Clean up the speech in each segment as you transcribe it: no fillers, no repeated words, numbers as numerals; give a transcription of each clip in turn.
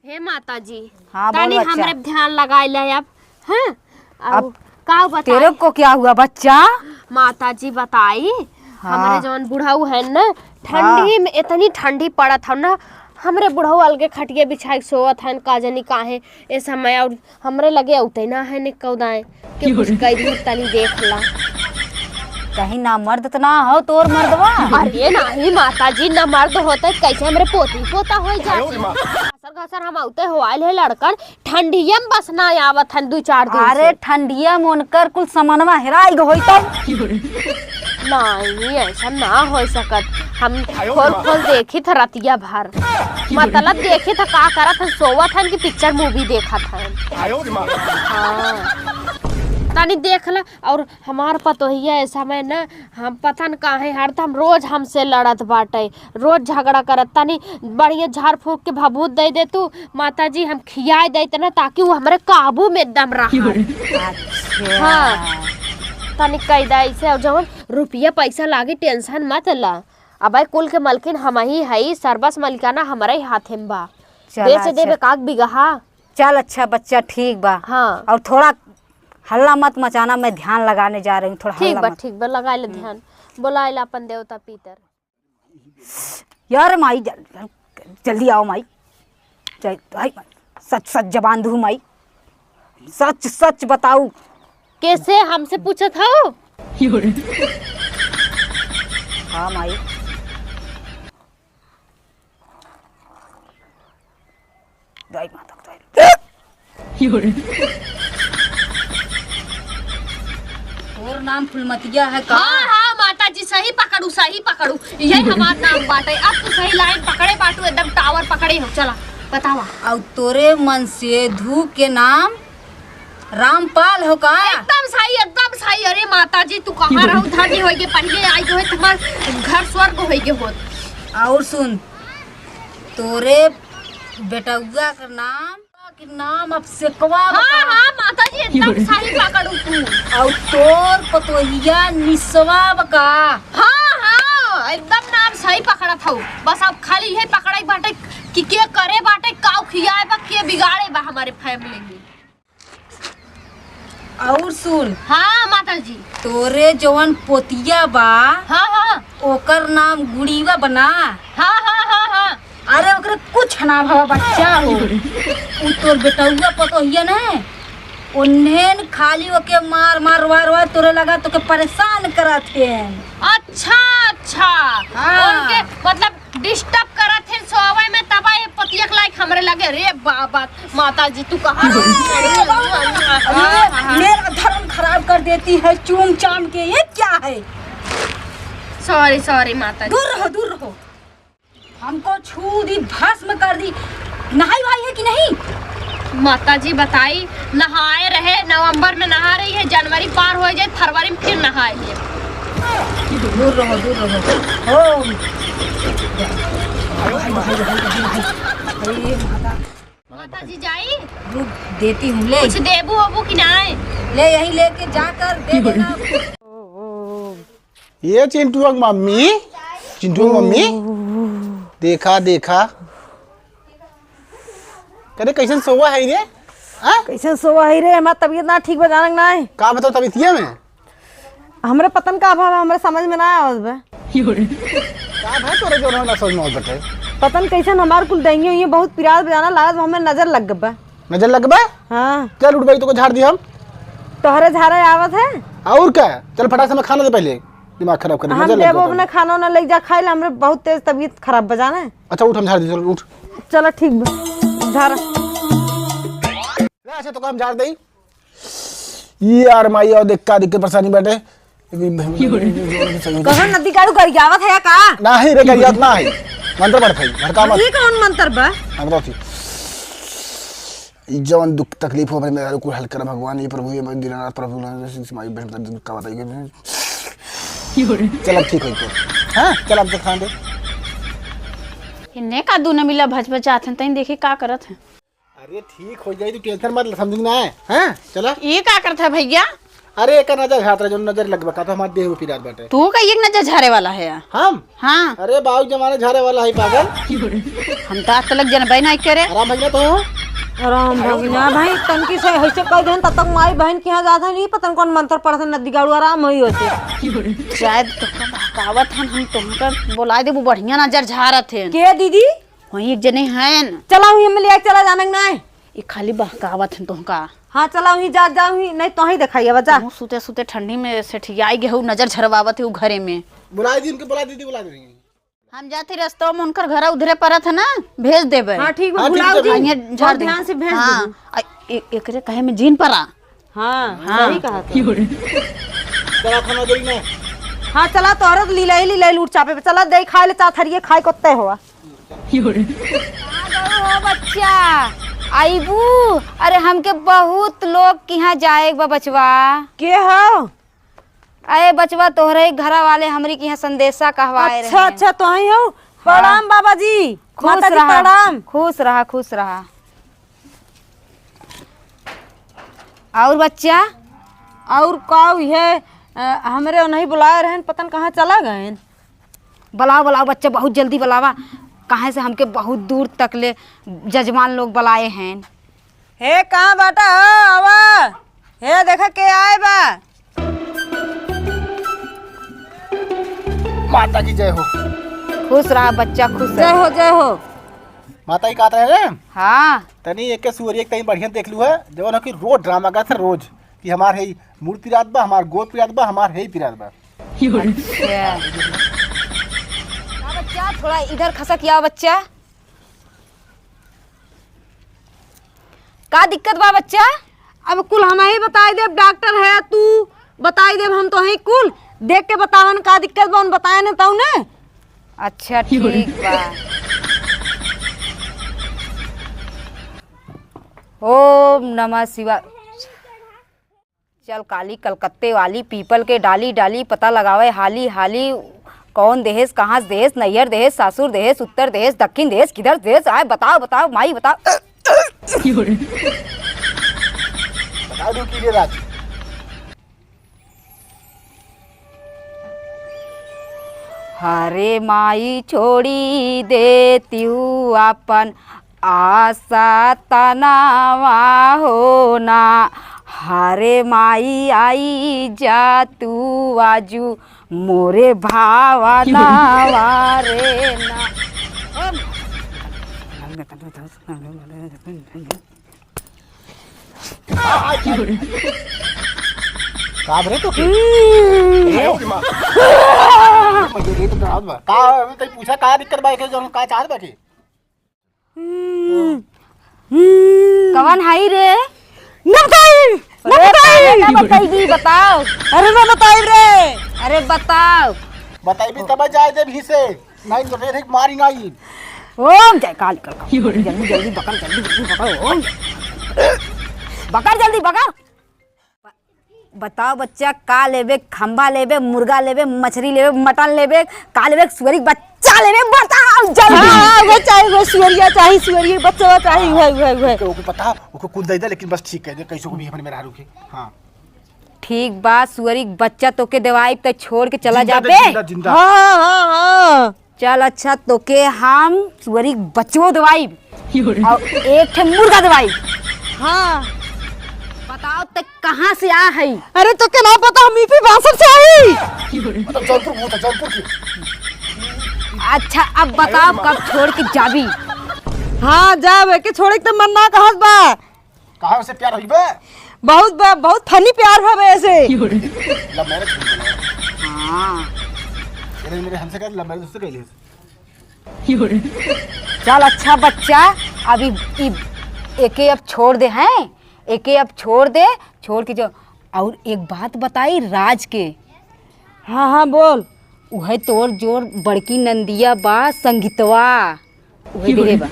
हे माता जी। हाँ तानी बोल बच्चा। हमरे ध्यान लगाए ले अब हैं अब का बता तेरे को क्या हुआ बच्चा? माता जी बताई। हाँ। हमारे जवन बुढ़ाऊ है ना ठंडी में इतनी ठंडी पड़त है ना हमरे बुढ़ाऊ अलगे खटिया बिछाई सोवत है का जानी काहे ए समय और हमरे लगे औते ना है ने कौदाए के कुछ कई दिन तनी देख ला कहीं ना मर्द तो ना हो तोर मर्दवा। अरे नहीं माता जी न मर्द होते कैसे हमरे पोती पोता हो जाते घसर घसर हम औते हो आइल है लड़कन ठंडिया में बस ना आवत है 2-4 दिन अरे ठंडिया में उनकर कुल सामानवा हेराई होई तो नहीं ऐसा ना हो सकत हम खोल देखी था रतिया भर मतलब देखी था का करत है सोवत है कि पिक्चर मूवी देखा था हाँ तानी देख ला और हमार पतोहिया ऐसा में ना हम पता न काहे हरदम रोज हमसे लड़त बाटे रोज झगड़ा करत तानी बढ़िया झाड़ फूक के भभूत दे दे तू माता जी हम खियाए देते ना ताकि वो हमारे काबू में एकदम रहा। हाँ तानी कह दा ऐसे और जवन रुपया पैसा लागे टेंशन मत ला अब कुल के मलकिन हम ही है सर्वस मलिकाना हमारे ही हाथ में बा बेच देबे काग बिगहा। चल अच्छा बच्चा ठीक बा। हाँ और थोड़ा हल्ला मत मचाना मैं ध्यान लगाने जा रही हूँ थोड़ा ठीक बा लगा ले ध्यान बुलाए ला अपन देवता पीतर। यार माई जल्दी आओ माई सच सच जबान दू माई सच सच बताऊ कैसे हमसे पूछत हो। हाँ माई दाई माता और नाम फुलमतिया है का? हाँ माता जी सही पकड़ू यही हमार नाम बाटे अब तो सही लाइन पकड़े बाटू एकदम टावर पकड़े हो चला बतावा। और तोरे मन से धू के नाम रामपाल हो का? एकदम सही। अरे माता जी तू कहाँ रहू धनी होइगे पहले आई हो तुम्हार घर स्वर्ग होइगे होत। और सुन तोरे बेटउआ का नाम अब सेकवा। हाँ माता जी एकदम सही पकड़ू तू। और तोर पतोहिया निसवा का? हाँ एकदम नाम सही पकड़त हूँ बस अब खाली यही पकड़ाई बाटे कि के करे बाटे काऊ खियाए बा के बिगाड़े बा हमारे फैमिली में। और सुन हाँ माता जी तोरे जवन पोतिया बा हाँ ओकर नाम गुड़ीवा बना। हाँ अरे ओकरे कुछ ना भवा बच्चा हो उ तोर बेटउआ पतोहिया ना उन्हें खाली ओके मार वार तोरे लगा तो के परेशान करत है। अच्छा हाँ। उनके मतलब डिस्टर्ब करत है सोवे में तबा ये पतिया के लायक हमरे लगे रे बाबा माता जी तू कहाँ मेरा धर्म खराब कर देती है चूम चाम के ये क्या है? सॉरी माता जी दूर रहो हमको छू दी भस्म कर दी। नहाई भाई है कि नहीं? माता जी बताई नहाए रहे नवंबर में नहा रही है जनवरी पार हो जाए फरवरी में फिर नहाएंगे। दूर रहो माता जी जाई रुक देती हूँ ले कुछ देबू होबू कि नहीं ले यही लेके जाकर दे देना। ये चिंटू मम्मी देखा करे कैसन सोवा है रे? कैसे सोवा है रे हमारा तबीयत ना ठीक बजानक ना है का बताओ तबीयतिया में हमरे पतन का अभाव हमरे समझ में ना आवत बा का भाई तोरे जो ना समझ में आवत है पतन कैसन हमार कुल देंगे हुई बहुत पिरात बजाना लागत हमें नजर लग गबा। नजर लगबा? हाँ चल उठ भाई तो को झाड़ दी हम तोहरे झारे आवत है और क्या चल फटाक से मैं खाना दे पहले दिमाग खराब कर हम देबो अपने खाना ना ले जा खाए हमरे बहुत तेज तबीयत खराब बजाना है। अच्छा उठ हम झाड़ दी चल उठ चलो ठीक बा झारा अच्छा तो हम झाड़ दई ये यार माई और देख का दिक्कत परेशानी बैठे कहाँ नदी काड़ू कर आवत है का? नहीं रे गरियात ना है मंत्र पढ़त है भड़का मत। ये कौन मंत्र बा? हम बताओ जवन दुख तकलीफ हो मेरे को हल कर भगवान ये प्रभु ये दीनानाथ प्रभु माई बहन का बताइए चल अब ठीक हो तो हां चल अब खा दे इन्ने का दू न मिला भचभचात हैं तई देखे का करत हैं। अरे ठीक हो जाए तू टेंशन मत समझ ना है हैं चला ये का करत है भैया? अरे एक नजर घात रहे जो नजर लगवा का तो हमारे देह में पिरात बाटे। तू का एक नजर झारे वाला है? हम हाँ अरे बाबू जमाने झारे वाला है पागल। हम तो आज तक जनबे नहीं करे। आराम भगना तो राम भगना भाई तनकी से ऐसे कह देन तब तक माई बहन के यहाँ जाता नहीं पता कौन मंत्र पढ़ते नदी गाड़ू आराम होई होते। शायद तुमका बहकावत हन, हम तुमका बोला दे वो बढ़िया नजर झारत है। के दीदी वही एक जने हैं चला हुई हम ले चला जाने ना ये खाली बहकावत है तुमका। हाँ चला हुई जा जा हुई नहीं तो ही दिखाइए बचा। मुँह सूते सूते ठंडी में से ठियाई गए हो नजर झरवावत है वो घरे में। बुला दी उनके बुला दीदी बुला देंगे। हम जाते रास्ता में उनकर घर उधरे परत है ना भेज देबे। हाँ ठीक है हाँ, ठीक बुलाओ है, जी आइए झाड़ दे। ध्यान से भेज हाँ दो। एकरे कहे में जीन परा। हाँ हाँ। सही कहा था। चला खाना देरी ना। हाँ चला तो औरत लीला लूट चापे पे चला दे खाए ले चाथरिए खाए कोते हुआ। हो बच्चा आईबू। अरे हमके बहुत लोग के यहाँ जाए बा बचवा। के हो? अरे बचवा तोहरे घर वाले हमरी के यहाँ संदेशा कहवाए अच्छा रहे। अच्छा तो ही हो। प्रणाम बाबा जी। खुश माता जी रहा प्रणाम। खुश रहा खुश रहा। और बच्चा और का है हमरे नहीं बुलाए रहन पतन कहाँ चला गए? बुलाओ बुलाओ बच्चा बहुत जल्दी बुलावा। कहाँ से हमके बहुत दूर तक ले जजमान लोग बुलाए हैं। हे कहाँ बाटा हो आवा हे देखा के आए बा। माता की जय हो। खुश रहा बच्चा खुश जय रहा। हो जय हो। माता की कहता है रे हाँ तनी एक के सुअरिया के तनी बढ़िया देख लू है जवन है कि रोज ड्रामा का था रोज कि हमार है मूड पिरात बा हमार गोद पिरात बा हमार है पिरात बा। अच्छा। बच्चा थोड़ा इधर खसक या बच्चा। का दिक्कत बा बच्चा? अब कुल हम ही बताई देव डॉक्टर है तू बताई देव हम तो ही कुल देख के बतावन का दिक्कत बा उन बताए न तऊ ने। अच्छा ठीक बा। ओम नमः शिवाय। चल काली कलकत्ते वाली पीपल के डाली डाली पता लगावे हाली हाली कौन देश कहाँ देश नैयर देश सासुर देश उत्तर देश दक्षिण देश किधर देश आए बताओ बताओ माई बताओ। बता दो की राज। हरे माई छोड़ी देती हूँ अपन आशा तनावा होना। हरे माई आई जा तू आजू मोरे भावना वारे ना। का भरे तो का तई पूछा का दिक्कत बा के जवन का चाहत बाकी। कवन हाई रे? न बताई बताओ। अरे न बताई रे। अरे बताओ। बताई भी तब जाए दे भी से नहीं तो रे मारी नहीं। ओम जय काली जल्दी जल्दी बकर जल्दी जल्दी बकर ओम बकर जल्दी बकर। बताओ बच्चा का लेबे खंबा लेबे मुर्गा लेबे मछली लेबे मटन लेबे का लेबे सुअरी बच्चा लेबे बताओ जल्दी। हाँ वो चाहे वो सुअरिया चाहे सुअरिया बच्चा चाहे वह तो ओको पता ओको कूद दे दे लेकिन बस ठीक है कैसे को भी अपने मेरा रुके। हां ठीक बात सुअरी बच्चा तोके दवाई पे छोड़ के चला जाबे। जिंदा जिंदा। हाँ चल अच्छा तोके हम सुअरी बच्चों दवाई और एक ठे मुर्गा दवाई। हाँ। बताओ तक कहाँ से आ है? अरे तो क्या ना पता हम भी बासर से आई। मतलब जौनपुर वो था जौनपुर की। अच्छा अब बताओ कब छोड़ के जाबी? हाँ जाब के छोड़े तो मन ना कहत बा। कहां से प्यार होइबे? बहुत फनी प्यार भवे ऐसे। Love marriage. हां मेरे हमसे कर लव मैरिज उससे कहले। चल अच्छा बच्चा अभी एके अब छोड़ दे हैं एके अब छोड़ दे छोड़ के जो और एक बात बताई राज के। हाँ हाँ बोल। उहे तोर जोर बड़की नंदिया बा संगीतवा उहे देहे बा।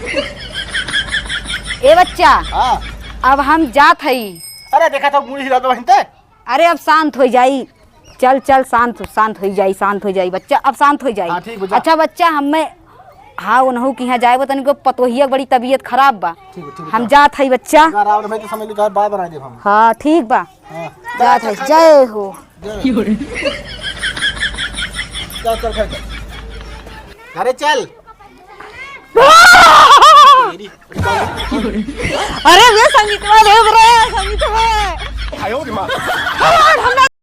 ए बच्चा हां अब हम जात हई। अरे देखा तो मुड़ी हिला तो बहनते। अरे अब शांत हो जाई। चल चल शांत हो जाई बच्चा अब शांत हो जाई। हाँ, ठीक हो जा। अच्छा बच्चा हमें हाँ उनहु के यहाँ जाए तनी को पतोहिया बड़ी तबीयत खराब बा। ठीक है हम जात हई बच्चा। रावण भाई के समझ लिखा बात बना दे हम। हाँ ठीक बा। हाँ जात हई जय हो। चल चल अरे चल अरे वे संगीतवा रे संगीतवा